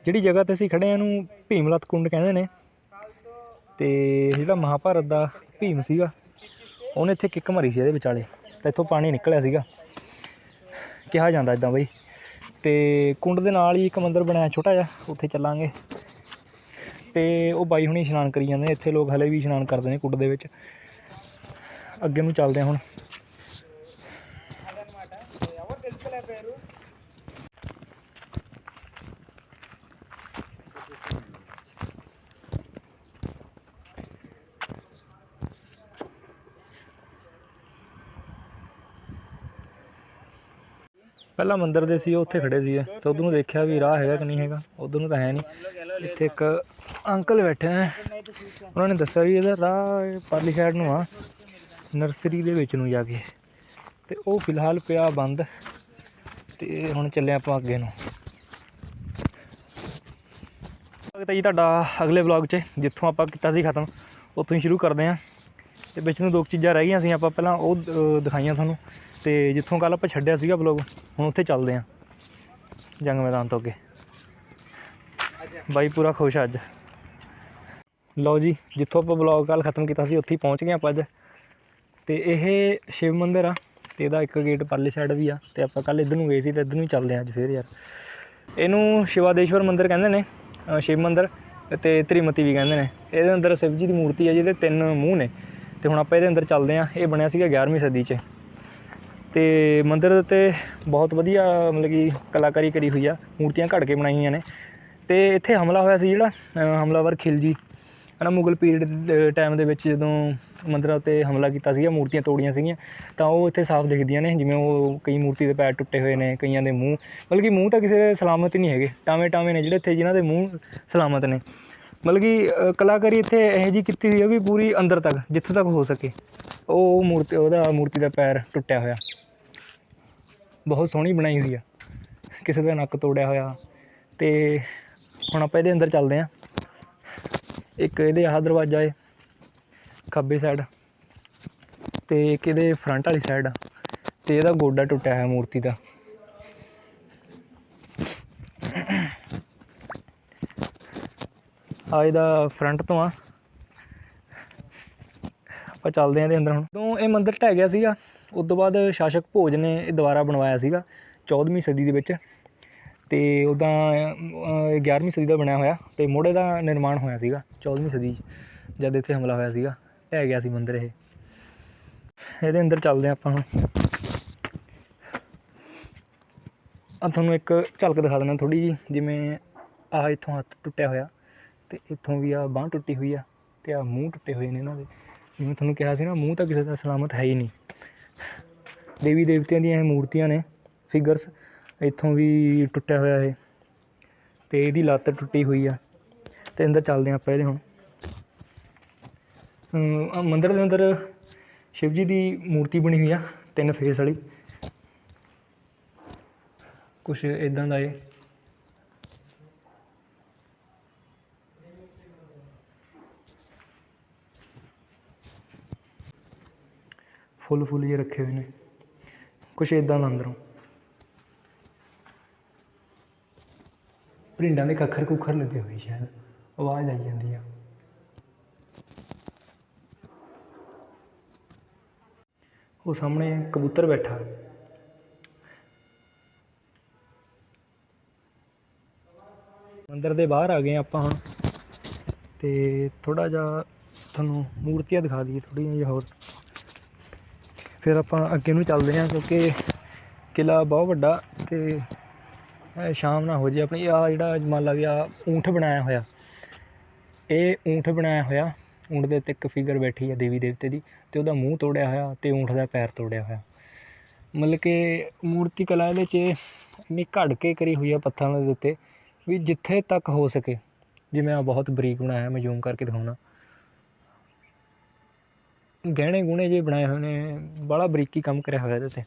ਜਿਹੜੀ ਜਗ੍ਹਾ 'ਤੇ ਅਸੀਂ ਖੜ੍ਹੇ ਹਾਂ ਇਹਨੂੰ ਭੀਮਲਤ ਕੁੰਡ ਕਹਿੰਦੇ ਨੇ। ਅਤੇ ਜਿਹੜਾ ਮਹਾਭਾਰਤ ਦਾ ਭੀਮ ਸੀਗਾ ਉਹਨੇ ਇੱਥੇ ਕਿੱਕ ਮਾਰੀ ਸੀ ਇਹਦੇ ਵਿਚਾਲੇ, ਤਾਂ ਇੱਥੋਂ ਪਾਣੀ ਨਿਕਲਿਆ ਸੀਗਾ ਕਿਹਾ ਜਾਂਦਾ ਇੱਦਾਂ ਬਈ। ਅਤੇ ਕੁੰਡ ਦੇ ਨਾਲ ਹੀ ਇੱਕ ਮੰਦਿਰ ਬਣਿਆ ਛੋਟਾ ਜਿਹਾ, ਉੱਥੇ ਚੱਲਾਂਗੇ। ਅਤੇ ਉਹ ਬਾਈ ਹੁਣੀ ਇਸ਼ਨਾਨ ਕਰੀ ਜਾਂਦੇ ਨੇ, ਇੱਥੇ ਲੋਕ ਹਲੇ ਵੀ ਇਸ਼ਨਾਨ ਕਰਦੇ ਨੇ ਕੁੰਡ ਦੇ ਵਿੱਚ। ਅੱਗੇ ਨੂੰ ਚੱਲਦੇ ਹਾਂ ਹੁਣ। ਪਹਿਲਾਂ ਮੰਦਿਰ ਦੇ ਸੀ ਉੱਥੇ ਖੜ੍ਹੇ ਸੀਗੇ, ਅਤੇ ਉੱਧਰ ਨੂੰ ਦੇਖਿਆ ਵੀ ਰਾਹ ਹੈਗਾ ਕਿ ਨਹੀਂ ਹੈਗਾ, ਉੱਧਰ ਨੂੰ ਤਾਂ ਹੈ ਨਹੀਂ। ਇੱਥੇ ਇੱਕ ਅੰਕਲ ਬੈਠੇ ਨੇ, ਉਹਨਾਂ ਨੇ ਦੱਸਿਆ ਵੀ ਇਹਦਾ ਰਾਹ ਪਰਲੀ ਸਾਈਡ ਨੂੰ ਆ, ਨਰਸਰੀ ਦੇ ਵਿੱਚ ਨੂੰ ਜਾ ਕੇ। ਅਤੇ ਉਹ ਫਿਲਹਾਲ ਪਿਆ ਬੰਦ, ਅਤੇ ਹੁਣ ਚੱਲੇ ਆਪਾਂ ਅੱਗੇ ਨੂੰ। ਸਵਾਗਤ ਹੈ ਜੀ ਤੁਹਾਡਾ ਅਗਲੇ ਵਲੋਗ 'ਚ, ਜਿੱਥੋਂ ਆਪਾਂ ਕੀਤਾ ਸੀ ਖ਼ਤਮ ਉੱਥੋਂ ਹੀ ਸ਼ੁਰੂ ਕਰਦੇ ਹਾਂ। ਅਤੇ ਵਿੱਚ ਨੂੰ ਦੋ ਚੀਜ਼ਾਂ ਰਹਿ ਗਈਆਂ ਸੀ, ਆਪਾਂ ਪਹਿਲਾਂ ਉਹ ਦਿਖਾਈਆਂ ਤੁਹਾਨੂੰ। ਅਤੇ ਜਿੱਥੋਂ ਕੱਲ੍ਹ ਆਪਾਂ ਛੱਡਿਆ ਸੀਗਾ ਵਲੋਗ, ਹੁਣ ਉੱਥੇ ਚੱਲਦੇ ਹਾਂ ਜੰਗ ਮੈਦਾਨ ਤੋਂ ਅੱਗੇ। ਬਾਈ ਪੂਰਾ ਖੁਸ਼ ਅੱਜ। ਲਓ ਜੀ, ਜਿੱਥੋਂ ਆਪਾਂ ਵਲੋਗ ਕੱਲ੍ਹ ਖ਼ਤਮ ਕੀਤਾ ਸੀ ਉੱਥੇ ਹੀ ਪਹੁੰਚ ਗਏ ਆਪਾਂ ਅੱਜ। ਅਤੇ ਇਹ ਸ਼ਿਵ ਮੰਦਿਰ ਆ, ਅਤੇ ਇਹਦਾ ਇੱਕ ਗੇਟ ਪਰਲੀ ਸਾਈਡ ਵੀ ਆ। ਅਤੇ ਆਪਾਂ ਕੱਲ੍ਹ ਇੱਧਰ ਨੂੰ ਗਏ ਸੀ ਅਤੇ ਇੱਧਰ ਨੂੰ ਹੀ ਚੱਲਦੇ ਹਾਂ ਅੱਜ ਫਿਰ ਯਾਰ। ਇਹਨੂੰ ਸ਼ਿਵਾਦੇਸ਼ਵਰ ਮੰਦਿਰ ਕਹਿੰਦੇ ਨੇ, ਸ਼ਿਵ ਮੰਦਿਰ, ਅਤੇ ਤ੍ਰਿਮਤੀ ਵੀ ਕਹਿੰਦੇ ਨੇ। ਇਹਦੇ ਅੰਦਰ ਸ਼ਿਵ ਜੀ ਦੀ ਮੂਰਤੀ ਹੈ ਜਿਹਦੇ 3 ਮੂੰਹ ਨੇ। ਅਤੇ ਹੁਣ ਆਪਾਂ ਇਹਦੇ ਅੰਦਰ ਚੱਲਦੇ ਹਾਂ। ਇਹ ਬਣਿਆ ਸੀਗਾ 11ਵੀਂ ਸਦੀ 'ਚ। ਅਤੇ ਮੰਦਿਰ ਦੇ ਉੱਤੇ ਬਹੁਤ ਵਧੀਆ ਮਤਲਬ ਕਿ ਕਲਾਕਾਰੀ ਕਰੀ ਹੋਈ ਆ, ਮੂਰਤੀਆਂ ਘੜ ਕੇ ਬਣਾਈਆਂ ਹੋਈਆਂ ਨੇ। ਅਤੇ ਇੱਥੇ ਹਮਲਾ ਹੋਇਆ ਸੀ ਜਿਹੜਾ ਹਮਲਾਵਰ ਖਿਲਜੀ ਹੈ ਨਾ, ਮੁਗਲ ਪੀਰੀਅਡ ਟਾਈਮ ਦੇ ਵਿੱਚ ਜਦੋਂ ਮੰਦਿਰਾਂ 'ਤੇ ਹਮਲਾ ਕੀਤਾ ਸੀਗਾ, ਮੂਰਤੀਆਂ ਤੋੜੀਆਂ ਸੀਗੀਆਂ, ਤਾਂ ਉਹ ਇੱਥੇ ਸਾਫ਼ ਦਿਖਦੀਆਂ ਨੇ। ਜਿਵੇਂ ਉਹ ਕਈ ਮੂਰਤੀ ਦੇ ਪੈਰ ਟੁੱਟੇ ਹੋਏ ਨੇ, ਕਈਆਂ ਦੇ ਮੂੰਹ, ਮਤਲਬ ਕਿ ਮੂੰਹ ਤਾਂ ਕਿਸੇ ਦੇ ਸਲਾਮਤ ਹੀ ਨਹੀਂ ਹੈਗੇ, ਟਾਵੇਂ ਟਾਵੇਂ ਨੇ ਜਿਹੜੇ ਇੱਥੇ ਜਿਨ੍ਹਾਂ ਦੇ ਮੂੰਹ ਸਲਾਮਤ ਨੇ। ਮਤਲਬ ਕਿ ਕਲਾਕਾਰੀ ਇੱਥੇ ਇਹੋ ਜਿਹੀ ਕੀਤੀ ਹੋਈ ਆ ਵੀ ਪੂਰੀ ਅੰਦਰ ਤੱਕ ਜਿੱਥੋਂ ਤੱਕ ਹੋ ਸਕੇ। ਉਹ ਮੂਰਤੀ ਦਾ ਪੈਰ ਟੁੱਟਿਆ ਹੋਇਆ, ਬਹੁਤ ਸੋਹਣੀ ਬਣਾਈ ਹੋਈ ਆ, ਕਿਸੇ ਦਾ ਨੱਕ ਤੋੜਿਆ ਹੋਇਆ। ਅਤੇ ਹੁਣ ਆਪਾਂ ਇਹਦੇ ਅੰਦਰ ਚੱਲਦੇ ਹਾਂ। ਇੱਕ ਇਹਦੇ ਆਹ ਦਰਵਾਜ਼ਾ ਏ ਖੱਬੇ ਸਾਈਡ, ਅਤੇ ਇੱਕ ਇਹਦੇ ਫਰੰਟ ਵਾਲੀ ਸਾਈਡ ਆ, ਅਤੇ ਇਹਦਾ ਗੋਡਾ ਟੁੱਟਿਆ ਹੋਇਆ ਮੂਰਤੀ ਦਾ। ਆ ਇਹਦਾ ਫਰੰਟ ਤੋਂ ਆ। ਆਪਾਂ ਚੱਲਦੇ ਹਾਂ ਇਹਦੇ ਅੰਦਰ ਹੁਣ। ਜਦੋਂ ਇਹ ਮੰਦਿਰ ਢਹਿ ਗਿਆ ਸੀਗਾ, ਉਸ ਤੋਂ ਬਾਅਦ ਸ਼ਾਸਕ ਭੋਜ ਨੇ ਇਹ ਦੁਬਾਰਾ ਬਣਵਾਇਆ ਸੀਗਾ 14ਵੀਂ ਸਦੀ ਦੇ ਵਿੱਚ। ਅਤੇ ਉੱਦਾਂ 11ਵੀਂ ਸਦੀ ਦਾ ਬਣਿਆ ਹੋਇਆ, ਅਤੇ ਮੁੜ ਇਹਦਾ ਨਿਰਮਾਣ ਹੋਇਆ ਸੀਗਾ 14ਵੀਂ ਸਦੀ 'ਚ, ਜਦ ਇੱਥੇ ਹਮਲਾ ਹੋਇਆ ਸੀਗਾ, ਢਹਿ ਗਿਆ ਸੀ ਮੰਦਿਰ ਇਹ। ਇਹਦੇ ਅੰਦਰ ਚੱਲਦੇ ਹਾਂ ਆਪਾਂ ਹੁਣ। ਤੁਹਾਨੂੰ ਇੱਕ ਝਲਕ ਦਿਖਾ ਦਿੰਦਾ ਥੋੜ੍ਹੀ ਜਿਹੀ। ਜਿਵੇਂ ਆਹ ਇੱਥੋਂ ਹੱਥ ਟੁੱਟਿਆ ਹੋਇਆ, ਅਤੇ ਇੱਥੋਂ ਵੀ ਆਹ ਬਾਂਹ ਟੁੱਟੀ ਹੋਈ ਆ, ਅਤੇ ਆਹ ਮੂੰਹ ਟੁੱਟੇ ਹੋਏ ਨੇ ਇਹਨਾਂ ਦੇ। ਜਿਵੇਂ ਤੁਹਾਨੂੰ ਕਿਹਾ ਸੀ ਨਾ, ਮੂੰਹ ਤਾਂ ਕਿਸੇ ਦਾ ਸਲਾਮਤ ਹੈ ਹੀ ਨਹੀਂ। ਦੇਵੀ ਦੇਵਤਿਆਂ ਦੀਆਂ ਇਹ ਮੂਰਤੀਆਂ ਨੇ, ਫਿਗਰਸ। ਇੱਥੋਂ ਵੀ ਟੁੱਟਿਆ ਹੋਇਆ ਇਹ, ਅਤੇ ਇਹਦੀ ਲੱਤ ਟੁੱਟੀ ਹੋਈ ਆ। ਅਤੇ ਅੰਦਰ ਚੱਲਦੇ ਹਾਂ ਆਪਾਂ ਇਹਦੇ ਹੁਣ। ਮੰਦਿਰ ਦੇ ਅੰਦਰ ਸ਼ਿਵ ਜੀ ਦੀ ਮੂਰਤੀ ਬਣੀ ਹੋਈ ਆ 3 ਫੇਸ ਵਾਲੀ, ਕੁਛ ਇੱਦਾਂ ਦਾ ਏ। ਫੁੱਲ ਜਿਹੇ ਰੱਖੇ ਹੋਏ ਨੇ, ਕੁਛ ਇੱਦਾਂ ਦਾ ਅੰਦਰੋਂ। ਭਰਿੰਡਾਂ ਦੇ ਕੱਖਰ ਕੁੱਖਰ ਲੱਗੇ ਹੋਏ, ਸ਼ਾਇਦ ਆਵਾਜ਼ ਆਈ ਜਾਂਦੀ ਆ। ਉਹ ਸਾਹਮਣੇ ਕਬੂਤਰ ਬੈਠਾ। ਮੰਦਿਰ ਦੇ ਬਾਹਰ ਆ ਗਏ ਆਪਾਂ ਹੁਣ, ਅਤੇ ਥੋੜ੍ਹਾ ਜਿਹਾ ਤੁਹਾਨੂੰ ਮੂਰਤੀਆਂ ਦਿਖਾ ਦਈਏ ਥੋੜ੍ਹੀਆਂ ਜਿਹੀਆਂ ਹੋਰ, ਫਿਰ ਆਪਾਂ ਅੱਗੇ ਨੂੰ ਚੱਲਦੇ ਹਾਂ। ਕਿਉਂਕਿ ਕਿਲ੍ਹਾ ਬਹੁਤ ਵੱਡਾ, ਅਤੇ ਸ਼ਾਮ ਨਾ ਹੋ ਜਾਏ ਆਪਣੀ। ਆਹ ਜਿਹੜਾ ਮੰਨ ਲਾ ਵੀ ਆਹ ਊਂਠ ਬਣਾਇਆ ਹੋਇਆ, ਇਹ ਊਂਠ ਬਣਾਇਆ ਹੋਇਆ। ਊਂਠ ਦੇ ਉੱਤੇ ਇੱਕ ਫਿਗਰ ਬੈਠੀ ਆ ਦੇਵੀ ਦੇਵਤੇ ਦੀ, ਅਤੇ ਉਹਦਾ ਮੂੰਹ ਤੋੜਿਆ ਹੋਇਆ, ਅਤੇ ਊਂਠ ਦਾ ਪੈਰ ਤੋੜਿਆ ਹੋਇਆ। ਮਤਲਬ ਕਿ ਮੂਰਤੀ ਕਲਾ ਇਹਦੇ 'ਚ ਇੰਨੀ ਘੜ ਕੇ ਕਰੀ ਹੋਈ ਆ ਪੱਥਰਾਂ ਦੇ ਉੱਤੇ, ਵੀ ਜਿੱਥੇ ਤੱਕ ਹੋ ਸਕੇ। ਜਿਵੇਂ ਆ ਬਹੁਤ ਬਰੀਕ ਬਣਾਇਆ, ਮੈਂ ਜ਼ੂਮ ਕਰਕੇ ਦਿਖਾਉਣਾ। ਗਹਿਣੇ ਗੁਣੇ ਜਿਹੇ ਬਣਾਏ ਹੋਏ ਨੇ, ਬਾਹਲਾ ਬਰੀਕੀ ਕੰਮ ਕਰਿਆ ਹੋਇਆ ਇਹਦੇ 'ਤੇ।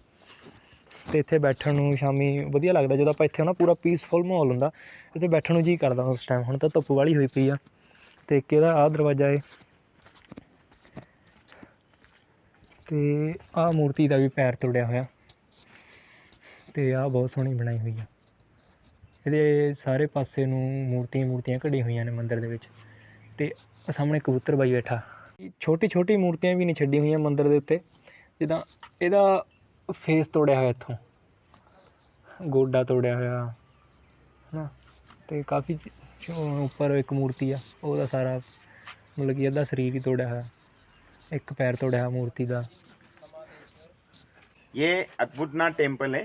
ਅਤੇ ਇੱਥੇ ਬੈਠਣ ਨੂੰ ਸ਼ਾਮੀ ਵਧੀਆ ਲੱਗਦਾ, ਜਦੋਂ ਆਪਾਂ ਇੱਥੇ ਨਾ ਪੂਰਾ ਪੀਸਫੁਲ ਮਾਹੌਲ ਹੁੰਦਾ, ਇੱਥੇ ਬੈਠਣ ਨੂੰ ਜੀਅ ਕਰਦਾ ਉਸ ਟਾਈਮ। ਹੁਣ ਤਾਂ ਧੁੱਪ ਵਾਲੀ ਹੋਈ ਪਈ ਆ। ਅਤੇ ਇੱਕ ਇਹਦਾ ਆਹ ਦਰਵਾਜ਼ਾ ਏ, ਅਤੇ ਆਹ ਮੂਰਤੀ ਦਾ ਵੀ ਪੈਰ ਤੋੜਿਆ ਹੋਇਆ, ਅਤੇ ਆਹ ਬਹੁਤ ਸੋਹਣੀ ਬਣਾਈ ਹੋਈ ਆ। ਇਹਦੇ ਸਾਰੇ ਪਾਸੇ ਨੂੰ ਮੂਰਤੀਆਂ ਘੜੀਆਂ ਹੋਈਆਂ ਨੇ ਮੰਦਿਰ ਦੇ ਵਿੱਚ। ਤੇ ਸਾਹਮਣੇ ਕਬੂਤਰ ਬਾਈ ਬੈਠਾ। ਛੋਟੀ ਮੂਰਤੀਆਂ ਵੀ ਨਹੀਂ ਛੱਡੀਆਂ ਹੋਈਆਂ ਮੰਦਿਰ ਦੇ ਉੱਤੇ, ਜਿੱਦਾਂ ਇਹਦਾ ਫੇਸ ਤੋੜਿਆ ਹੋਇਆ, ਇੱਥੋਂ ਗੋਡਾ ਤੋੜਿਆ ਹੋਇਆ ਹੈ ਨਾ। ਤੇ ਕਾਫੀ ਉੱਪਰ ਇੱਕ ਮੂਰਤੀ ਆ, ਉਹਦਾ ਸਾਰਾ ਮਤਲਬ ਕਿ ਅੱਧਾ ਸਰੀਰ ਹੀ ਤੋੜਿਆ ਹੋਇਆ, एक पैर तोड़ा है मूर्ति का। ये अद्भुतनाथ टेम्पल है,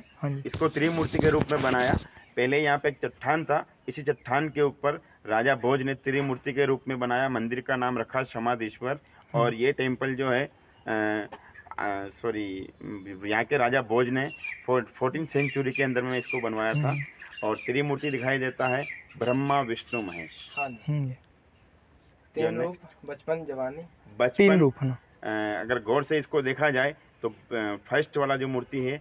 इसको त्रिमूर्ति के रूप में बनाया। पहले यहाँ पे एक चट्टान था, इसी चट्टान के ऊपर राजा भोज ने त्रिमूर्ति के रूप में बनाया। मंदिर का नाम रखा समाधीश्वर। और ये टेम्पल जो है यहाँ के राजा भोज ने 14th सेंचुरी के अंदर में इसको बनवाया था। और त्रिमूर्ति दिखाई देता है ब्रह्मा विष्णु महेश। तीन रूप, बचपन जवानी, तीन रूप है। अगर गौर से इसको देखा जाए तो फर्स्ट वाला जो मूर्ति है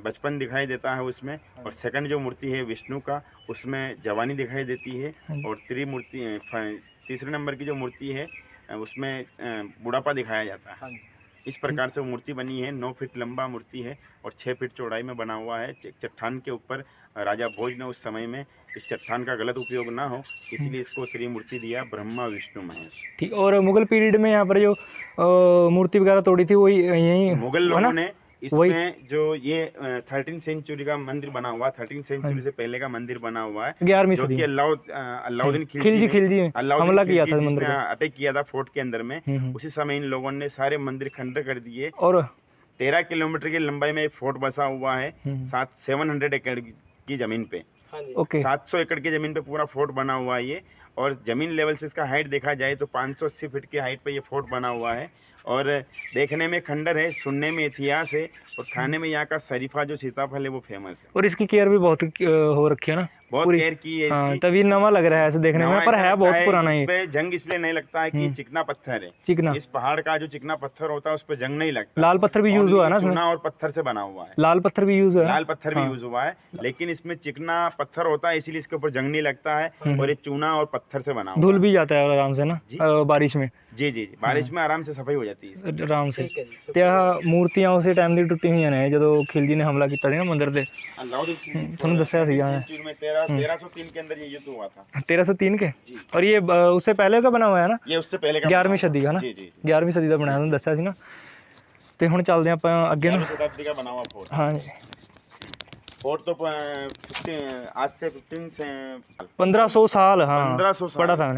बचपन दिखाई देता है उसमें, और सेकंड जो मूर्ति है विष्णु का, उसमें जवानी दिखाई देती है। और त्रिमूर्ति तीसरे नंबर की जो मूर्ति है उसमें बुढ़ापा दिखाया जाता है। इस प्रकार से मूर्ति बनी है। 9 फीट लंबा मूर्ति है और 6 फीट चौड़ाई में बना हुआ है। चट्टान के ऊपर राजा भोज ने उस समय में इस चट्टान का गलत उपयोग ना हो, इसलिए इसको त्रिमूर्ति दिया, ब्रह्मा विष्णु महेश। ठीक। और मुगल पीरियड में यहाँ पर जो मूर्ति वगैरह तोड़ी थी वही यही मुगल लोगों ने इसमें जो ये 13th सेंचुरी का मंदिर बना हुआ, 13th सेंचुरी से पहले का मंदिर बना हुआ है, 11वीं जो सदी कि अलाउद्दीन खिलजी हमला किया था मंदिर पे, अटैक किया था फोर्ट के अंदर में। उसी समय इन लोगों ने सारे मंदिर खंडर कर दिए। और 13 किलोमीटर की लंबाई में फोर्ट बसा हुआ है, 700 एकड़ की जमीन पे। 700 एकड़ की जमीन पे पूरा फोर्ट बना हुआ है ये। और जमीन लेवल से इसका हाइट देखा जाए तो 580 फीट की हाइट पे ये फोर्ट बना हुआ है। और देखने में खंडर है, सुनने में इतिहास है, और खाने में यहाँ का शरीफा जो सीताफल है वो फेमस है। और इसकी केयर भी बहुत हो रखी है ना, बहुत केयर की है। हाँ, तभी नवा लग रहा है ऐसे देखने में, पर है बहुत पुराना है। इस पे जंग इसलिए नहीं लगता है कि चिकना पत्थर है। चिकना, इस पहाड़ का जो चिकना पत्थर होता है उस पे जंग नहीं लगता। लाल पत्थर भी यूज हुआ है ना, चूना और पत्थर से बना हुआ है। लाल पत्थर भी यूज हुआ है, लाल पत्थर भी यूज हुआ है, लेकिन इसमें चिकना पत्थर होता है इसीलिए इसके ऊपर जंग नहीं लगता है। और ये चूना और पत्थर से बना हुआ है। धुल भी जाता है आराम से ना बारिश में। जी जी, बारिश में आराम से सफाई हो जाती है आराम से। ਤੇ ਆਹ ਮੂਰਤੀਆਂ ਉਸੇ ਟਾਈਮ ਦੀ ਟੁੱਟੀ ਹੋਈਆਂ ਨੇ ਜਦੋਂ ਖਿਲਜੀ ਨੇ ਹਮਲਾ ਕੀਤਾ ਸੀ ਨਾ ਮੰਦਿਰ ਤੇ, ਤੁਹਾਨੂੰ ਦੱਸਿਆ ਸੀ। 1303 के अंदर ये युद्ध हुआ था। 1303 के। और ये उससे पहले का बना हुआ है ना, ये उससे पहले का 11वीं सदी का ना। 11वीं सदी ਦਾ ਬਣਾਇਆ, ਤੁਹਾਨੂੰ ਦੱਸਿਆ ਸੀ ਨਾ। ਤੇ ਹੁਣ ਚੱਲਦੇ ਆਪਾਂ ਅੱਗੇ ਨੂੰ। शताब्दी का बना हुआ फोर्ट। हाँ, फोर्ट तो आज से 1500 साल, हाँ 1500 साल बड़ा था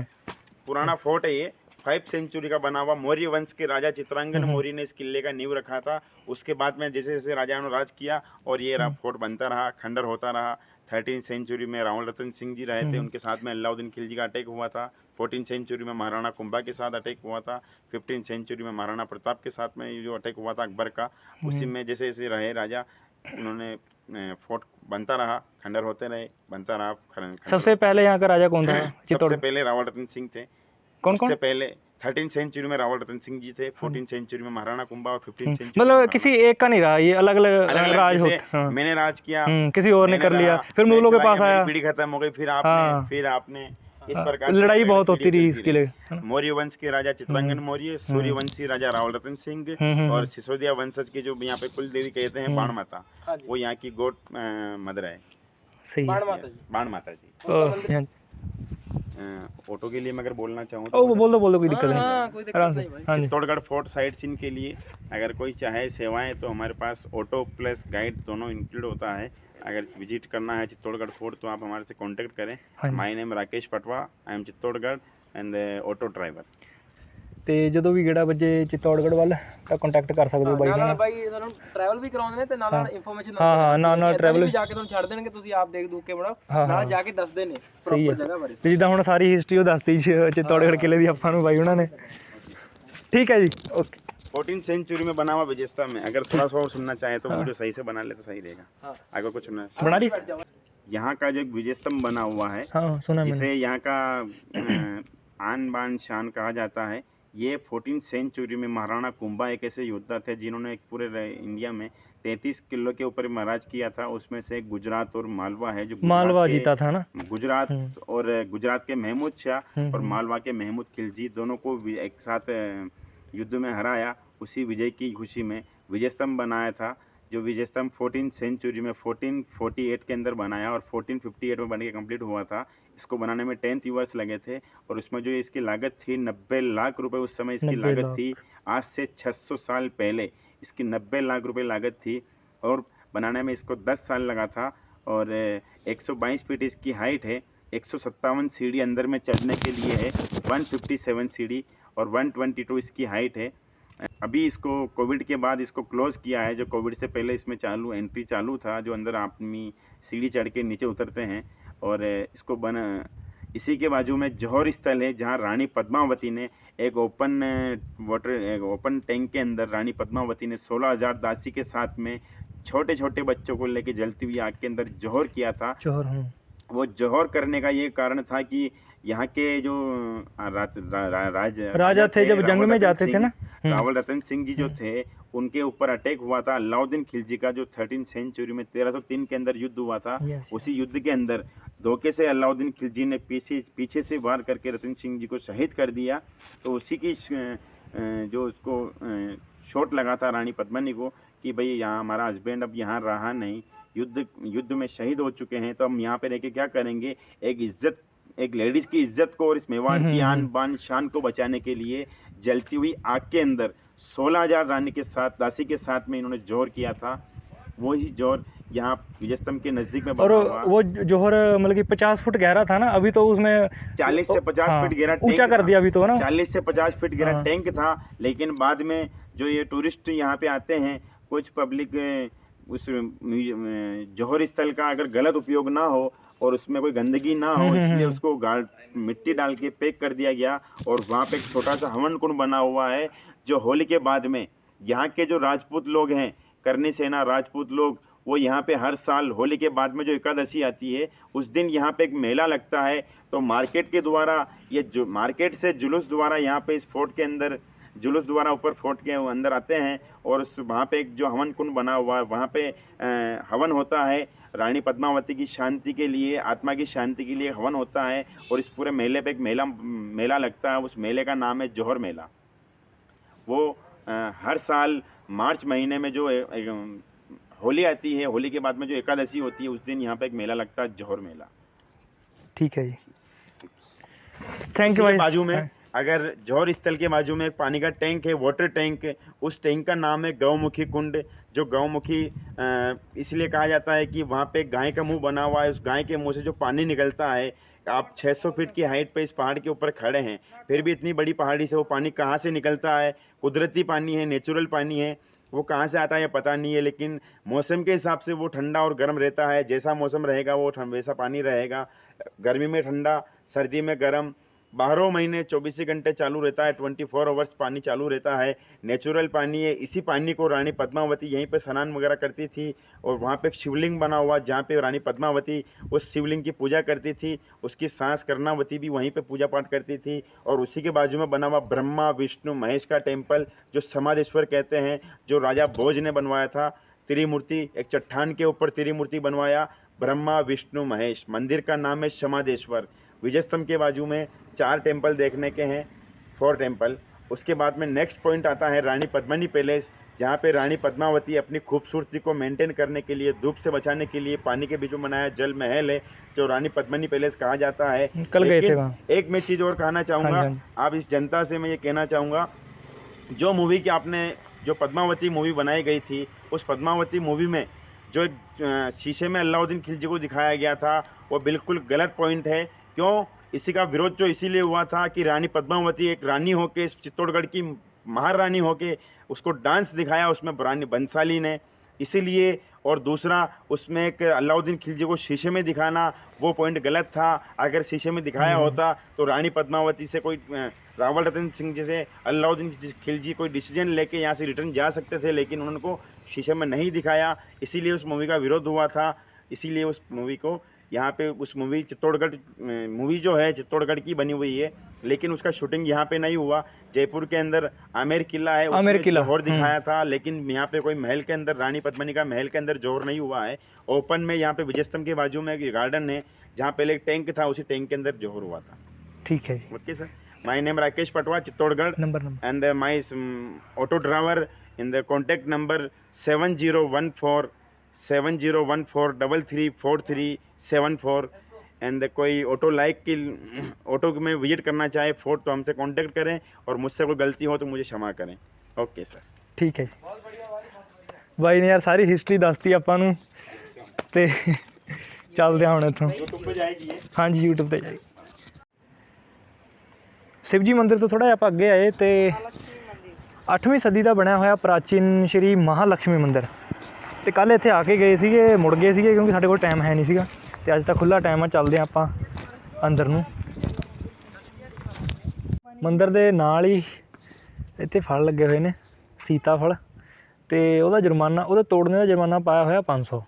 पुराना फोर्ट है ये। 5th सेंचुरी का बना हुआ। मौर्य वंश के राजा चित्रांगन मौर्य ने इस किले का नींव रखा था। उसके बाद में जैसे जैसे राजाओं ने राज किया और ये फोर्ट बनता रहा, खंडर होता रहा। 13th सेंचुरी में रावण रतन सिंह जी रहे थे, उनके साथ में अलाउद्दीन खिलजी का अटैक हुआ था। 14th सेंचुरी में महाराणा कुंभा के साथ अटैक हुआ था। 15th सेंचुरी में महाराणा प्रताप के साथ में जो अटैक हुआ था अकबर का, उसी में जैसे जैसे रहे राजा, उन्होंने फोर्ट बनता रहा, खंडर होते रहे, बनता रहा। सबसे पहले यहाँ का राजा कौन था? सबसे पहले रावण रतन सिंह थे। कौन कौन? सबसे पहले 13th सेंचुरी में रावण रतन सिंह जी थे, 14th सेंचुरी में महाराणा कुंभा, और 15th सेंचुरी मतलब किसी एक का नहीं रहा, ये अलग अलग राज होते। हाँ। मैंने राज किया, किसी और ने कर लिया, फिर मुगलों के पास आया, पीढ़ी खत्म हो गई, फिर आपने इस प्रकार लड़ाई बहुत होती रही इसके लिए। मौर्य वंश के राजा चित्रांगन मौर्य, सूर्यवंशी राजा रावण रतन सिंह, और सिसोदिया वंशज की जो यहाँ पे कुल देवी कहते हैं बाण माता, वो यहाँ की गोट मदर है। सही, बाण माता जी। ऑटो के लिए मैं अगर बोलना चाहूँ तो बोल दो कोई दिक्कत नहीं, आराम से। हाँ, चित्तौड़गढ़ फोर्ट साइट सीन के लिए अगर कोई चाहे सेवाएं तो हमारे पास ऑटो प्लस गाइड दोनों इंक्लूड होता है। अगर विजिट करना है चित्तौड़गढ़ फोर्ट तो आप हमारे से कांटेक्ट करें। My name Rakesh Patwa, I am Chittorgarh and auto driver. ਤੇ ਜਦੋਂ ਵੀ ਗੇੜਾ ਵੱਜੇ ਚਿੱਤੌੜਗੜ੍ਹ ਵੱਲ ਤਾਂ ਕੰਟੈਕਟ ਕਰ ਸਕਦੇ ਹੋ ਬਾਈ ਨਾਲ। ਬਾਈ ਤੁਹਾਨੂੰ ਟਰੈਵਲ ਵੀ ਕਰਾਉਂਦੇ ਨੇ ਤੇ ਨਾਲ ਨਾਲ ਇਨਫੋਰਮੇਸ਼ਨ ਹਾਂ ਨਾਲ ਟਰੈਵਲ ਵੀ ਜਾ ਕੇ ਤੁਹਾਨੂੰ ਛੱਡ ਦੇਣਗੇ, ਤੁਸੀਂ ਆਪ ਦੇਖ ਦੂਖ ਕੇ ਬਣਾਓ, ਨਾਲ ਜਾ ਕੇ ਦੱਸਦੇ ਨੇ ਪ੍ਰੋਪਰ ਜਗ੍ਹਾ ਬਾਰੇ। ਤੇ ਜਿੱਦਾਂ ਹੁਣ ਸਾਰੀ ਹਿਸਟਰੀ ਉਹ ਦੱਸਤੀ ਚਿੱਤੌੜਗੜ੍ਹ ਕਿਲੇ ਦੀ ਆਪਾਂ ਨੂੰ ਬਾਈ ਉਹਨਾਂ ਨੇ। ठीक है जी, ओके। 14th सेंचुरी में बना हुआ विजेस्ता में अगर थोड़ा सा और सुनना चाहे तो वीडियो सही से बना ले तो सही रहेगा। आगे कुछ सुनना बना दी। यहाँ का जो विजेस्तंभ बना हुआ है, सुना जिसे यहाँ का आन बान शान कहा जाता है, ये 14th सेंचुरी में महाराणा कुंभा एक ऐसे योद्धा थे जिन्होंने एक पूरे इंडिया में 33 किलो के ऊपर महाराज किया था। उसमें से गुजरात और मालवा है, जो मालवा जीता था ना। गुजरात और गुजरात के महमूद शाह और मालवा के महमूद खिलजी दोनों को एक साथ युद्ध में हराया। उसी विजय की खुशी में विजय स्तंभ बनाया था। जो विजय स्तंभ 14 सेंचुरी में 1448 के अंदर बनाया और 1458 में बन के कंप्लीट हुआ था। इसको बनाने में 10 ईयर्स लगे थे और उसमें जो इसकी लागत थी 90 लाख रुपए उस समय इसकी लागत थी। आज से 600 साल पहले इसकी 90 लाख रुपए लागत थी और बनाने में इसको 10 साल लगा था। और 122 फीट इसकी हाइट है, 157 सीढ़ी अंदर में चढ़ने के लिए है, 157 सीढ़ी और 122 इसकी हाइट है। अभी इसको कोविड के बाद इसको क्लोज किया है। जो कोविड से पहले इसमें एंट्री चालू था, जो अंदर आदमी सीढ़ी चढ़ के नीचे उतरते हैं। और इसको इसी के बाजू में जौहर स्थल है, जहां रानी पद्मावती ने एक ओपन टैंक के अंदर रानी पद्मावती ने 16,000 दासी के साथ में छोटे छोटे बच्चों को लेके जलती हुई आग के अंदर जौहर किया था। वो जौहर करने का ये कारण था कि यहाँ के जो राजा थे, जब जंग में जाते थे ना, रावल रतन सिंह जी जो थे, उनके ऊपर अटैक हुआ था अलाउद्दीन खिलजी का, जो 13 सेंचुरी में 1303 के अंदर युद्ध हुआ था। उसी युद्ध के अंदर धोखे से अलाउद्दीन खिलजी ने पीछे से वार करके रतन सिंह जी को शहीद कर दिया। तो उसी की जो उसको शॉट लगा था रानी पद्मिनी को कि भाई यहाँ हमारा हस्बैंड अब यहाँ रहा नहीं, युद्ध में शहीद हो चुके हैं, तो हम यहाँ पे रह के क्या करेंगे। एक लेडीज की इज्जत को और इस मेवाड़ की आन बान शान को बचाने के लिए जलती हुई आग के अंदर 16,000 रानी के साथ, दासी के साथ में इन्होंने जोहर किया था। वही जोहर यहाँ विजय स्तंभ के नजदीक में बना हुआ। वो जोहर मतलब कि 50 फुट गहरा था ना, अभी तो उसमें 40 से 50 फीट गहरा ऊंचा कर दिया अभी तो ना। 40 से 50 फीट गहरा टैंक था, लेकिन बाद में जो ये टूरिस्ट यहाँ पे आते हैं, कुछ पब्लिक उस जौहर स्थल का अगर गलत उपयोग ना हो और उसमें कोई गंदगी ना हो, इसलिए उसको मिट्टी डाल के पैक कर दिया गया। और वहाँ पे एक छोटा सा हवन कुंड बना हुआ है, जो होली के बाद में यहाँ के जो राजपूत लोग हैं, करनी सेना राजपूत लोग, वो यहाँ पे हर साल होली के बाद में जो एकादशी आती है, उस दिन यहाँ पे एक मेला लगता है। तो मार्केट के द्वारा मार्केट से जुलूस द्वारा यहाँ पे इस फोर्ट के अंदर जुलूस द्वारा ऊपर फोर्ट के अंदर आते हैं और वहाँ पे एक जो हवन कुंड बना हुआ है, वहाँ पे हवन होता है। रानी पद्मावती की शांति के लिए, आत्मा की शांति के लिए हवन होता है। और इस पूरे मेले पे एक मेला लगता है। उस मेले का नाम है जौहर मेला। वो हर साल मार्च महीने में जो होली आती है, होली के बाद में जो एकादशी होती है, उस दिन यहाँ पे एक मेला लगता है, जौहर मेला। ठीक है जी, थैंक यू भाई। बाजू में अगर जौहर स्थल के बाजू में एक पानी का टैंक है, वाटर टैंक, उस टैंक का नाम है गौमुखी कुंड। जो गौमुखी इसलिए कहा जाता है कि वहाँ पे गाय का मुंह बना हुआ है, उस गाय के मुंह से जो पानी निकलता है। आप 600 फीट की हाइट पे इस पहाड़ के ऊपर खड़े हैं, फिर भी इतनी बड़ी पहाड़ी से वो पानी कहाँ से निकलता है। कुदरती पानी है, नेचुरल पानी है, वो कहाँ से आता है ये पता नहीं है, लेकिन मौसम के हिसाब से वो ठंडा और गर्म रहता है। जैसा मौसम रहेगा वो वैसा पानी रहेगा। गर्मी में ठंडा, सर्दी में गर्म, 12 महीने 24 घंटे चालू रहता है, 24 आवर्स पानी चालू रहता है। नेचुरल पानी है। इसी पानी को रानी पद्मावती यहीं पे स्नान वगैरह करती थी। और वहाँ पे एक शिवलिंग बना हुआ, जहाँ पे रानी पद्मावती उस शिवलिंग की पूजा करती थी। उसकी सास कर्णावती भी वहीं पे पूजा पाठ करती थी। और उसी के बाजू में बना हुआ ब्रह्मा विष्णु महेश का टेम्पल, जो समादेश्वर कहते हैं, जो राजा भोज ने बनवाया था। त्रिमूर्ति, एक चट्टान के ऊपर त्रिमूर्ति बनवाया, ब्रह्मा विष्णु महेश। मंदिर का नाम है समादेश्वर। विजय स्तंभ के बाजू में 4 टेम्पल देखने के हैं, 4 टेम्पल। उसके बाद में नेक्स्ट पॉइंट आता है रानी पद्मिनी पैलेस, जहाँ पे रानी पद्मावती अपनी खूबसूरती को मेंटेन करने के लिए, धूप से बचाने के लिए पानी के बीच में बनाया जल महल है, जो रानी पद्मिनी पैलेस कहा जाता है। कल गए थे वहाँ। एक मैं चीज़ और कहना चाहूँगा, आप इस जनता से मैं ये कहना चाहूँगा, जो मूवी की आपने जो पद्मावती मूवी बनाई गई थी, उस पद्मावती मूवी में जो एक शीशे में अलाउद्दीन खिलजी को दिखाया गया था, वो बिल्कुल गलत पॉइंट है। क्यों? इसी का विरोध जो इसीलिए हुआ था कि रानी पद्मावती एक रानी होके, चित्तौड़गढ़ की महारानी होके उसको डांस दिखाया उसमें रानी बंसाली ने, इसीलिए। और दूसरा, उसमें एक अलाउद्दीन खिलजी को शीशे में दिखाना, वो पॉइंट गलत था। अगर शीशे में दिखाया होता तो रानी पद्मावती से कोई रावल रतन सिंह जैसे अलाउद्दीन खिलजी कोई डिसीजन लेके यहाँ से रिटर्न जा सकते थे, लेकिन उनको शीशे में नहीं दिखाया, इसीलिए उस मूवी का विरोध हुआ था। इसीलिए उस मूवी को यहाँ पे, उस मूवी चित्तौड़गढ़ मूवी जो है चित्तौड़गढ़ की बनी हुई है, लेकिन उसका शूटिंग यहाँ पे नहीं हुआ। जयपुर के अंदर आमेर किला है, आमेर किला जौहर दिखाया था, लेकिन यहाँ पे कोई महल के अंदर, रानी पद्मिनी का महल के अंदर जौहर नहीं हुआ है। ओपन में यहाँ पे विजय स्तंभ के बाजू में एक गार्डन है, जहाँ पहले एक टैंक था, उसी टैंक के अंदर जौहर हुआ था। ठीक है, okay sir. My name Rakesh Patwa, Chittorgarh, and my auto driver in the contact number 7014 and कोई ऑटो ऑटो में विजिट करना चाहे फोर्ट तो हमसे कांटेक्ट करें, और मुझसे कोई गलती हो तो मुझे क्षमा करें। Okay sir. ठीक है जी। ਬਾਈ ਨੇ ਯਾਰ ਸਾਰੀ ਹਿਸਟਰੀ ਦੱਸਤੀ ਆਪਾਂ ਨੂੰ, ਤੇ ਚੱਲਦੇ ਹਾਂ ਹੁਣ ਇੱਥੋਂ। यूट्यूब पे जाएगी ये। ਹਾਂਜੀ YouTube ਤੇ ਜਾਈ। शिवजी मंदिर तो थोड़ा जिहा ਆਪਾਂ ਅੱਗੇ ਆਏ ਤੇ 8ਵੀਂ ਸਦੀ ਦਾ ਬਣਿਆ ਹੋਇਆ ਪ੍ਰਾਚੀਨ ਸ਼੍ਰੀ ਮਹਾਲక్ష్ਮੀ ਮੰਦਿਰ, ਤੇ ਕੱਲ੍ਹ ਇੱਥੇ ਆ ਕੇ ਗਏ ਸੀਗੇ, ਮੁੜ ਗਏ ਸੀਗੇ ਕਿਉਂਕਿ ਸਾਡੇ ਕੋਲ ਟਾਈਮ ਹੈ ਨਹੀਂ ਸੀਗਾ, ਤੇ ਅੱਜ ਤਾਂ ਖੁੱਲ੍ਹਾ ਟਾਈਮ ਆ। ਚੱਲਦੇ ਹਾਂ ਆਪਾਂ ਅੰਦਰ ਨੂੰ। ਮੰਦਿਰ ਦੇ ਨਾਲ ਹੀ ਇੱਥੇ ਫਲ ਲੱਗੇ ਹੋਏ ਨੇ, ਸੀਤਾਫਲ, ਤੇ ਉਹਦਾ ਜੁਰਮਾਨਾ, ਉਹਦੇ ਤੋੜਨੇ ਦਾ ਜੁਰਮਾਨਾ ਪਾਇਆ ਹੋਇਆ 500,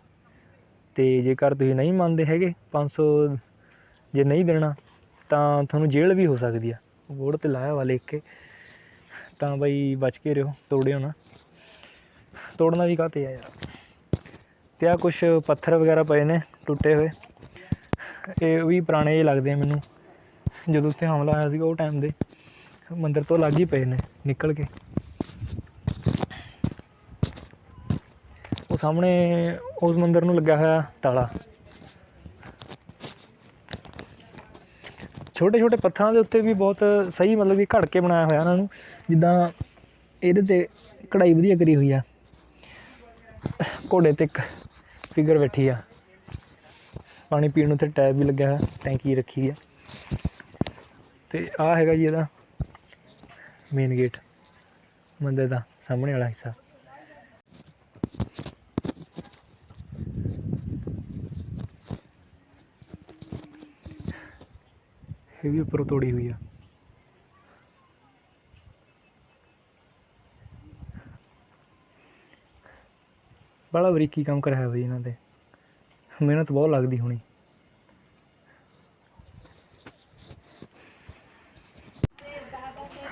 ਤੇ ਜੇਕਰ ਤੁਸੀਂ ਨਹੀਂ ਮੰਨਦੇ ਹੈਗੇ 500 ਜੇ ਨਹੀਂ ਦੇਣਾ ਤਾਂ ਤੁਹਾਨੂੰ ਜੇਲ੍ਹ ਵੀ ਹੋ ਸਕਦੀ ਆ। ਬੋਰਡ 'ਤੇ ਲਾਇਆ ਵਾ ਲਿਖ ਕੇ, ਤਾਂ ਬਈ ਬਚ ਕੇ ਰਿਹੋ, ਤੋੜਿਓ ਨਾ। ਤੋੜਨਾ ਵੀ ਕਾਹਤੇ ਆ ਯਾਰ। ਤੇ ਆਹ ਕੁਛ ਪੱਥਰ ਵਗੈਰਾ ਪਏ ਨੇ ਟੁੱਟੇ ਹੋਏ, ਇਹ ਵੀ ਪੁਰਾਣੇ ਜਿਹੇ ਲੱਗਦੇ ਆ ਮੈਨੂੰ, ਜਦੋਂ ਉੱਥੇ ਹਮਲਾ ਹੋਇਆ ਸੀਗਾ ਉਹ ਟਾਈਮ ਦੇ ਮੰਦਿਰ ਤੋਂ ਅਲੱਗ ਹੀ ਪਏ ਨੇ ਨਿਕਲ ਕੇ। ਉਹ ਸਾਹਮਣੇ ਉਸ ਮੰਦਿਰ ਨੂੰ ਲੱਗਿਆ ਹੋਇਆ ਤਾਲਾ। ਛੋਟੇ ਛੋਟੇ ਪੱਥਰਾਂ ਦੇ ਉੱਤੇ ਵੀ ਬਹੁਤ ਸਹੀ, ਮਤਲਬ ਕਿ ਘੜ ਕੇ ਬਣਾਇਆ ਹੋਇਆ ਉਹਨਾਂ ਨੂੰ, ਜਿੱਦਾਂ ਇਹਦੇ 'ਤੇ ਕਢਾਈ ਵਧੀਆ ਕਰੀ ਹੋਈ ਆ। ਘੋੜੇ 'ਤੇ ਇੱਕ ਫਿਗਰ ਬੈਠੀ ਆ। ਪਾਣੀ ਪੀਣ ਨੂੰ ਉੱਥੇ ਟੈਪ ਵੀ ਲੱਗਿਆ ਹੋਇਆ, ਟੈਂਕੀ ਰੱਖੀ ਆ। ਅਤੇ ਆਹ ਹੈਗਾ ਜੀ ਇਹਦਾ ਮੇਨ ਗੇਟ, ਮੰਦਿਰ ਦਾ ਸਾਹਮਣੇ ਵਾਲਾ ਹਿੱਸਾ। ਇਹ ਵੀ ਉੱਪਰੋਂ ਤੋੜੀ ਹੋਈ ਆ। ਬੜਾ ਬਰੀਕੀ ਕੰਮ ਕਰਿਆ ਹੋਇਆ ਬਈ ਇਹਨਾਂ 'ਤੇ, ਮਿਹਨਤ ਬਹੁਤ ਲੱਗਦੀ ਹੋਣੀ।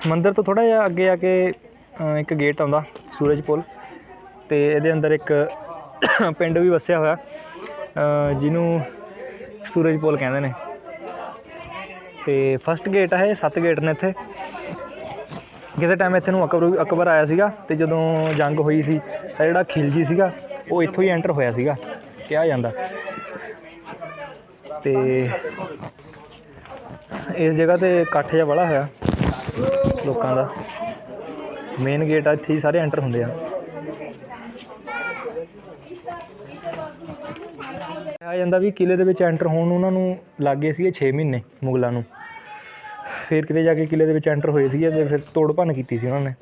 ਮੰਦਿਰ ਤੋਂ ਥੋੜ੍ਹਾ ਜਿਹਾ ਅੱਗੇ ਆ ਕੇ ਇੱਕ ਗੇਟ ਆਉਂਦਾ, ਸੂਰਜ ਪੁਲ, ਅਤੇ ਇਹਦੇ ਅੰਦਰ ਇੱਕ ਪਿੰਡ ਵੀ ਵਸਿਆ ਹੋਇਆ ਜਿਹਨੂੰ ਸੂਰਜ ਪੁਲ ਕਹਿੰਦੇ ਨੇ। ਅਤੇ ਫਸਟ ਗੇਟ ਹੈ, 7 ਗੇਟ ਨੇ ਇੱਥੇ। ਕਿਸੇ ਟਾਈਮ ਇੱਥੇ ਨੂੰ ਅਕਬਰ ਆਇਆ ਸੀਗਾ, ਅਤੇ ਜਦੋਂ ਜੰਗ ਹੋਈ ਸੀ ਤਾਂ ਜਿਹੜਾ ਖਿਲਜੀ ਸੀਗਾ ਉਹ ਇੱਥੋਂ ਹੀ ਐਂਟਰ ਹੋਇਆ ਸੀਗਾ, ਕਿਹਾ ਜਾਂਦਾ। ਅਤੇ ਇਸ ਜਗ੍ਹਾ 'ਤੇ ਇਕੱਠ ਜਿਹਾ ਬੜਾ ਹੋਇਆ ਲੋਕਾਂ ਦਾ। ਮੇਨ ਗੇਟ ਆ, ਇੱਥੇ ਹੀ ਸਾਰੇ ਐਂਟਰ ਹੁੰਦੇ ਆ। ਕਿਹਾ ਜਾਂਦਾ ਵੀ ਕਿਲ੍ਹੇ ਦੇ ਵਿੱਚ ਐਂਟਰ ਹੋਣ ਨੂੰ ਉਹਨਾਂ ਨੂੰ ਲੱਗ ਗਏ ਸੀਗੇ 6 ਮਹੀਨੇ ਮੁਗਲਾਂ ਨੂੰ। ਫਿਰ ਕਿਤੇ ਜਾ ਕੇ ਕਿਲ੍ਹੇ ਦੇ ਵਿੱਚ ਐਂਟਰ ਹੋਏ ਸੀਗੇ, ਅਤੇ ਫਿਰ ਤੋੜ ਭੰਨ ਕੀਤੀ ਸੀ ਉਹਨਾਂ ਨੇ।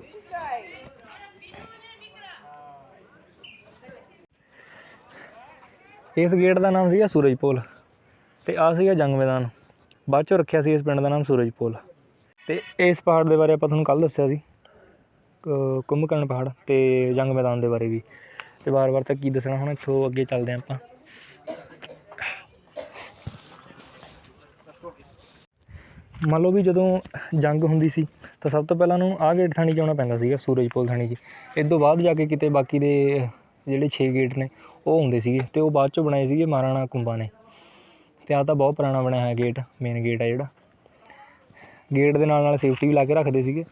ਇਸ ਗੇਟ ਦਾ ਨਾਮ ਸੀਗਾ ਸੂਰਜ ਪੋਲ, ਅਤੇ ਆਹ ਸੀਗਾ ਜੰਗ ਮੈਦਾਨ। ਬਾਅਦ 'ਚੋਂ ਰੱਖਿਆ ਸੀ ਇਸ ਪਿੰਡ ਦਾ ਨਾਮ ਸੂਰਜ ਪੋਲ। ਅਤੇ ਇਸ ਪਹਾੜ ਦੇ ਬਾਰੇ ਆਪਾਂ ਤੁਹਾਨੂੰ ਕੱਲ੍ਹ ਦੱਸਿਆ ਸੀ, ਕੁੰਭਕਰਨ ਪਹਾੜ, ਅਤੇ ਜੰਗ ਮੈਦਾਨ ਦੇ ਬਾਰੇ ਵੀ। ਅਤੇ ਵਾਰ-ਵਾਰ ਤਾਂ ਕੀ ਦੱਸਣਾ, ਹੁਣ ਇੱਥੋਂ ਅੱਗੇ ਚੱਲਦੇ ਹਾਂ ਆਪਾਂ। ਮੰਨ ਲਓ ਵੀ ਜਦੋਂ ਜੰਗ ਹੁੰਦੀ ਸੀ ਤਾਂ ਸਭ ਤੋਂ ਪਹਿਲਾਂ ਉਹਨੂੰ ਆਹ ਗੇਟ ਥਾਣੀ 'ਚ ਆਉਣਾ ਪੈਂਦਾ ਸੀਗਾ, ਸੂਰਜ ਪੋਲ ਥਾਣੀ 'ਚ। ਇਸ ਤੋਂ ਬਾਅਦ ਜਾ ਕੇ ਕਿਤੇ ਬਾਕੀ ਦੇ ਜਿਹੜੇ 6 ਗੇਟ ਨੇ ਉਹ ਹੁੰਦੇ ਸੀਗੇ, ਅਤੇ ਉਹ ਬਾਅਦ 'ਚੋਂ ਬਣਾਏ ਸੀਗੇ ਮਹਾਰਾਣਾ ਕੁੰਭਾਂ ਨੇ। ਅਤੇ ਆਹ ਤਾਂ ਬਹੁਤ ਪੁਰਾਣਾ ਬਣਿਆ ਹੋਇਆ ਗੇਟ, ਮੇਨ ਗੇਟ ਆ ਜਿਹੜਾ। ਗੇਟ ਦੇ ਨਾਲ ਨਾਲ ਸੇਫਟੀ ਵੀ ਲਾ ਕੇ ਰੱਖਦੇ ਸੀਗੇ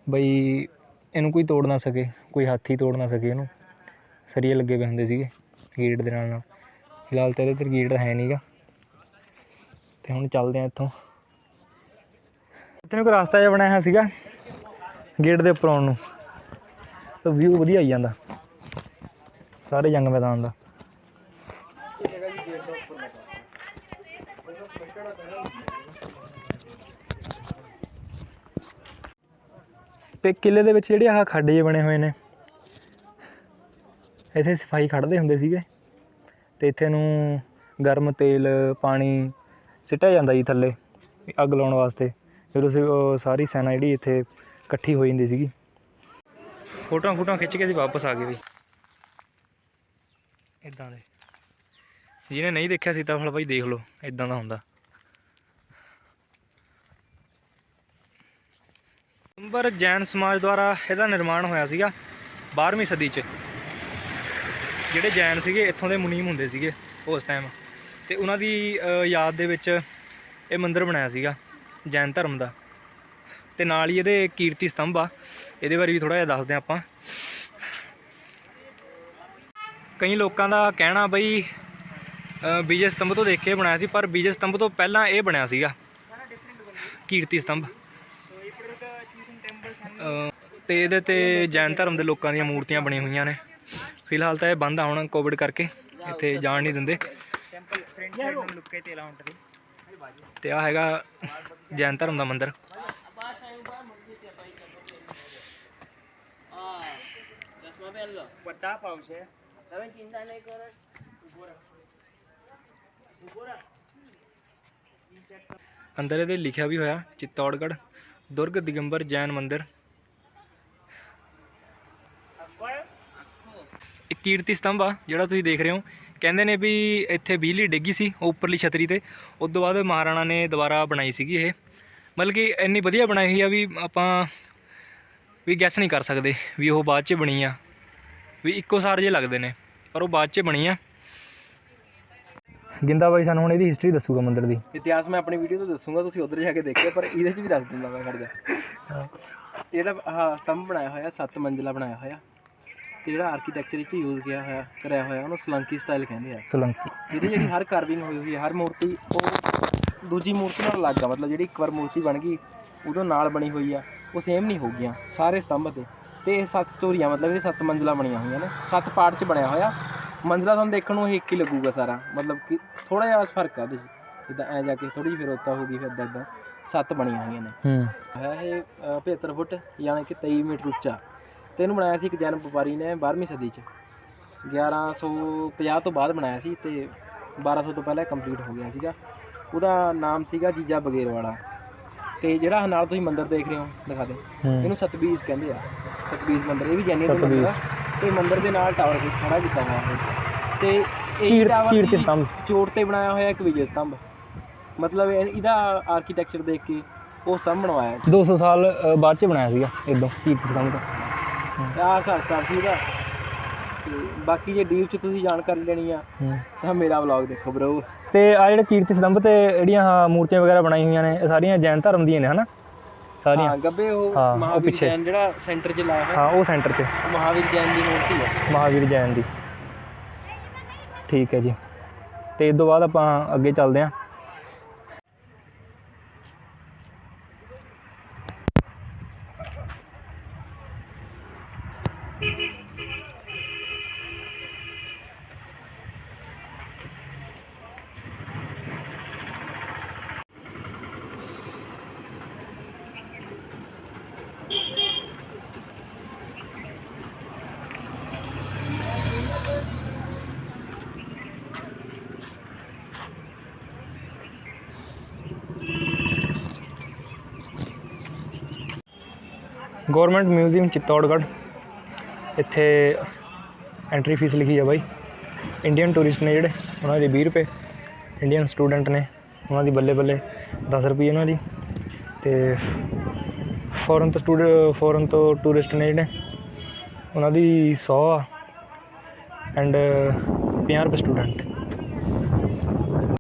ਬਈ ਇਹਨੂੰ ਕੋਈ ਤੋੜ ਨਾ ਸਕੇ, ਕੋਈ ਹਾਥੀ ਤੋੜ ਨਾ ਸਕੇ ਇਹਨੂੰ। ਸਰੀਏ ਲੱਗੇ ਪਏ ਹੁੰਦੇ ਸੀਗੇ ਗੇਟ ਦੇ ਨਾਲ ਨਾਲ। ਫਿਲਹਾਲ ਤਾਂ ਇਹਦੇ 'ਤੇ ਗੇਟ ਹੈ ਨਹੀਂ ਗਾ। ਅਤੇ ਹੁਣ ਚੱਲਦੇ ਹਾਂ ਇੱਥੋਂ। ਇੱਥੇ ਨੂੰ ਇੱਕ ਰਸਤਾ ਜਿਹਾ ਬਣਿਆ ਹੋਇਆ ਸੀਗਾ ਗੇਟ ਦੇ ਉੱਪਰ ਆਉਣ ਨੂੰ, ਤਾਂ ਵਿਊ ਵਧੀਆ ਆਈ ਜਾਂਦਾ ਸਾਰੇ ਜੰਗ ਮੈਦਾਨ ਦਾ। ਅਤੇ ਕਿਲ੍ਹੇ ਦੇ ਵਿੱਚ ਜਿਹੜੇ ਆਹ ਖੱਡ ਜਿਹੇ ਬਣੇ ਹੋਏ ਨੇ, ਇੱਥੇ ਸਿਪਾਹੀ ਖੜ੍ਹਦੇ ਹੁੰਦੇ ਸੀਗੇ, ਅਤੇ ਇੱਥੇ ਨੂੰ ਗਰਮ ਤੇਲ ਪਾਣੀ ਸਿੱਟਿਆ ਜਾਂਦਾ ਜੀ ਥੱਲੇ ਅੱਗ ਲਾਉਣ ਵਾਸਤੇ, ਜਦੋਂ ਸਾਰੀ ਸੈਨਾ ਜਿਹੜੀ ਇੱਥੇ ਇਕੱਠੀ ਹੋ ਜਾਂਦੀ ਸੀਗੀ। ਫੋਟੋਆਂ ਖਿੱਚ ਕੇ ਅਸੀਂ ਵਾਪਸ ਆ ਗਏ ਵੀ ਇੱਦਾਂ ਦੇ। ਜਿਹਨੇ ਨਹੀਂ ਦੇਖਿਆ ਸੀਤਾਫਲ ਭਾਈ ਦੇਖ ਲਓ, ਇੱਦਾਂ ਦਾ ਹੁੰਦਾ। ਅੰਬਰ ਜੈਨ ਸਮਾਜ ਦੁਆਰਾ ਇਹਦਾ ਨਿਰਮਾਣ ਹੋਇਆ ਸੀਗਾ 12ਵੀਂ ਸਦੀ 'ਚ। ਜਿਹੜੇ ਜੈਨ ਸੀਗੇ ਇੱਥੋਂ ਦੇ ਮੁਨੀਮ ਹੁੰਦੇ ਸੀਗੇ ਉਸ ਟਾਈਮ, ਅਤੇ ਉਹਨਾਂ ਦੀ ਯਾਦ ਦੇ ਵਿੱਚ ਇਹ ਮੰਦਿਰ ਬਣਾਇਆ ਸੀਗਾ ਜੈਨ ਧਰਮ ਦਾ। ਅਤੇ ਨਾਲ ਹੀ ਇਹਦੇ ਕੀਰਤੀ ਸਤੰਭ ਆ, ਇਹਦੇ ਬਾਰੇ ਵੀ ਥੋੜ੍ਹਾ ਜਿਹਾ ਦੱਸਦੇ ਹਾਂ ਆਪਾਂ। ਕਈ ਲੋਕਾਂ ਦਾ ਕਹਿਣਾ ਬਈ ਵਿਜੇ ਸਤੰਭ ਤੋਂ ਦੇਖ ਕੇ ਬਣਾਇਆ ਸੀ, ਪਰ ਵਿਜੇ ਸਤੰਭ ਤੋਂ ਪਹਿਲਾਂ ਇਹ ਬਣਿਆ ਸੀਗਾ ਕੀਰਤੀ ਸਤੰਭ। ਤੇ ਇਹਦੇ ਤੇ ਜੈਨ ਧਰਮ ਦੇ ਲੋਕਾਂ ਦੀਆਂ ਮੂਰਤੀਆਂ ਬਣੀਆਂ ਹੋਈਆਂ ਨੇ। ਫਿਲਹਾਲ ਤਾਂ ਇਹ ਬੰਦ ਆ ਹੁਣ ਕੋਵਿਡ ਕਰਕੇ, ਇੱਥੇ ਜਾਣ ਨਹੀਂ ਦਿੰਦੇ। ਤੇ ਆ ਹੈਗਾ ਜੈਨ ਧਰਮ ਦਾ ਮੰਦਿਰ। ਅੰਦਰ ਇਹਦੇ ਲਿਖਿਆ ਵੀ ਹੋਇਆ ਚਿੱਤੌੜਗੜ੍ਹ ਦੁਰਗ ਦਿਗੰਬਰ ਜੈਨ ਮੰਦਿਰ। ਇੱਕ ਕੀਰਤੀ ਸਤੰਭ ਆ ਜਿਹੜਾ ਤੁਸੀਂ ਦੇਖ ਰਹੇ ਹੋ। ਕਹਿੰਦੇ ਨੇ ਵੀ ਇੱਥੇ ਬਿਜਲੀ ਡਿੱਗੀ ਸੀ ਉਹ ਉੱਪਰਲੀ ਛਤਰੀ ਤੇ, ਉਸ ਤੋਂ ਬਾਅਦ ਮਹਾਰਾਣਾ ਨੇ ਦੁਬਾਰਾ ਬਣਾਈ ਸੀਗੀ ਇਹ। ਮਤਲਬ ਕਿ ਇੰਨੀ ਵਧੀਆ ਬਣਾਈ ਹੋਈ ਆ ਵੀ ਆਪਾਂ ਵੀ ਗੈਸ ਨਹੀਂ ਕਰ ਸਕਦੇ ਵੀ ਉਹ ਬਾਅਦ 'ਚ ਬਣੀ ਆ, ਵੀ ਇੱਕੋ ਸਾਰ ਜਿਹੇ ਲੱਗਦੇ ਨੇ ਪਰ ਉਹ ਬਾਅਦ 'ਚ ਬਣੀ ਆ। ਗਿੰਦਾ ਬਾਈ ਸਾਨੂੰ ਹੁਣ ਇਹਦੀ ਹਿਸਟਰੀ ਦੱਸੂਗਾ ਮੰਦਿਰ ਦੀ। ਇਤਿਹਾਸ ਮੈਂ ਆਪਣੀ ਵੀਡੀਓ ਤੋਂ ਦੱਸੂਗਾ, ਤੁਸੀਂ ਉੱਧਰ ਜਾ ਕੇ ਦੇਖਿਓ, ਪਰ ਇਹਦੇ 'ਚ ਵੀ ਦੱਸ ਦਿੰਦਾ ਮੈਂ। ਖੜ ਜਾ, ਜਿਹੜਾ ਆਹ ਸਤੰਭ ਬਣਾਇਆ ਹੋਇਆ 7 ਮੰਜ਼ਿਲਾ ਬਣਾਇਆ ਹੋਇਆ, ਤੇ ਜਿਹੜਾ ਆਰਕੀਟੈਕਚਰ ਵਿੱਚ ਯੂਜ਼ ਕਰਿਆ ਹੋਇਆ ਉਹਨੂੰ ਸੋਲੰਕੀ ਸਟਾਈਲ ਕਹਿੰਦੇ ਆ। ਸੋਲੰਕੀ ਜਿਹਦੀ ਜਿਹੜੀ ਹਰ ਕਾਰਵਿੰਗ ਹੋਈ ਹੋਈ ਹੈ, ਹਰ ਮੂਰਤੀ ਉਹ ਦੂਜੀ ਮੂਰਤੀ ਨਾਲ ਅਲੱਗ ਆ। ਮਤਲਬ ਜਿਹੜੀ ਇੱਕ ਵਾਰ ਮੂਰਤੀ ਬਣ ਗਈ ਉਦੋਂ ਨਾਲ ਬਣੀ ਹੋਈ ਆ ਉਹ ਸੇਮ ਨਹੀਂ ਹੋਗੀਆਂ ਸਾਰੇ ਸਤੰਭ ਤੇ ਇਹ 7 ਸਟੋਰੀਆਂ, ਮਤਲਬ ਇਹ 7 ਮੰਜ਼ਿਲਾ ਬਣੀਆਂ ਹੋਈਆਂ ਨੇ, 7 ਪਾਰਟ 'ਚ ਬਣਿਆ ਹੋਇਆ। ਮੰਜ਼ਿਲਾ ਤੁਹਾਨੂੰ ਦੇਖਣ ਨੂੰ ਇਹ ਇੱਕ ਹੀ ਲੱਗੂਗਾ ਸਾਰਾ, ਮਤਲਬ ਕਿ ਥੋੜ੍ਹਾ ਜਿਹਾ ਫਰਕ ਆ ਉਹਦੇ 'ਚ, ਜਿੱਦਾਂ ਐਂ ਜਾ ਕੇ ਥੋੜ੍ਹੀ ਜਿਹੀ ਫਿਰ ਉੱਤਾ ਹੋ ਗਈ, ਫਿਰ ਇੱਦਾਂ 7 ਬਣੀਆਂ ਹੋਈਆਂ ਨੇ। ਹੈ ਇਹ 75 ਫੁੱਟ ਯਾਨੀ ਕਿ 23 ਮੀਟਰ ਉੱਚਾ। ਤੇ ਇਹਨੂੰ ਬਣਾਇਆ ਸੀ ਇੱਕ ਜੈਨ ਵਪਾਰੀ ਨੇ 12ਵੀਂ ਸਦੀ 'ਚ, 1150 ਤੋਂ ਬਾਅਦ ਬਣਾਇਆ ਸੀ ਤੇ 1200 ਤੋਂ ਪਹਿਲਾਂ ਕੰਪਲੀਟ ਹੋ ਗਿਆ ਸੀਗਾ। ਉਹਦਾ ਨਾਮ ਸੀਗਾ ਜੀਜਾ ਬਗੇਰਵਾਲਾ। ਤੇ ਜਿਹੜਾ ਨਾਲ ਤੁਸੀਂ ਮੰਦਿਰ ਦੇਖ ਰਹੇ ਹੋ ਦਿਖਾ ਦੇ, ਇਹਨੂੰ ਸਤਬੀਜ ਕਹਿੰਦੇ ਆ। ਸਤਬੀਜ ਮੰਦਿਰ, ਇਹ ਵੀ ਜੈਨੀ ਦਾ ਮੰਦਿਰ ਆ। ਤੇ ਮੰਦਿਰ ਦੇ ਨਾਲ ਟਾਵਰ ਖੜਾ ਕੀਤਾ ਹੋਇਆ ਹੈ ਤੇ ਇਹ ਕੀਰਤੀ ਸਤੰਭ ਚੋਟ ਤੇ ਬਣਾਇਆ ਹੋਇਆ ਇੱਕ ਵਿਜੇ ਸਤੰਭ। ਮਤਲਬ ਇਹਦਾ ਆਰਕੀਟੈਕਚਰ ਦੇਖ ਕੇ ਉਹ ਸਤੰਭ ਬਣਵਾਇਆ 200 ਸਾਲ ਬਾਅਦ 'ਚ ਬਣਾਇਆ ਸੀਗਾ ਇੱਦਾਂ ਕੀਰਤੀ ਸਤੰਭ ਦਾ। ਆਹ ਹਿਸਾਬ ਸੀ ਇਹਦਾ। ਤੇ ਬਾਕੀ ਜੇ ਡੀਪ 'ਚ ਤੁਸੀਂ ਜਾਣਕਾਰੀ ਲੈਣੀ ਆ ਤਾਂ ਮੇਰਾ ਵਲੌਗ ਦੇਖੋ ਬਰੋ। ਤੇ ਆ ਜਿਹੜੇ ਕੀਰਤੀ ਸਤੰਭ ਤੇ ਜਿਹੜੀਆਂ ਮੂਰਤੀਆਂ ਵਗੈਰਾ ਬਣਾਈ ਹੋਈਆਂ ਨੇ ਇਹ ਸਾਰੀਆਂ ਜੈਨ ਧਰਮ ਦੀਆਂ ਨੇ ਹਨਾ ਸਾਰੀਆਂ? ਗੱਬੇ ਉਹ ਮਹਾਵੀਰ ਜੈਨ ਜਿਹੜਾ ਸੈਂਟਰ 'ਚ ਲਾਇਆ ਹੋਇਆ। ਹਾਂ ਉਹ ਸੈਂਟਰ 'ਚ ਮਹਾਵੀਰ ਜੈਨ ਦੀ ਮੂਰਤੀ ਹੈ। ਮਹਾਵੀਰ ਜੈਨ ਦੀ, ਠੀਕ ਹੈ ਜੀ। ਤੇ ਇਸ ਤੋਂ ਬਾਅਦ ਆਪਾਂ ਅੱਗੇ ਚੱਲਦੇ ਹਾਂ। Government museum Chittorgarh. ਇੱਥੇ ਐਂਟਰੀ ਫੀਸ ਲਿਖੀ ਆ ਬਾਈ। ਇੰਡੀਅਨ ਟੂਰਿਸਟ ਨੇ ਜਿਹੜੇ ਉਹਨਾਂ ਦੀ 20 ਰੁਪਏ, ਇੰਡੀਅਨ ਸਟੂਡੈਂਟ ਨੇ ਉਹਨਾਂ ਦੀ ਬੱਲੇ ਬੱਲੇ 10 ਰੁਪਏ ਉਹਨਾਂ ਦੀ, ਤੇ ਫੋਰਨ ਤੋਂ ਟੂਰਿਸਟ ਨੇ ਜਿਹੜੇ ਉਹਨਾਂ ਦੀ 100 ਆ ਐਂਡ 50 ਰੁਪਏ ਸਟੂਡੈਂਟ।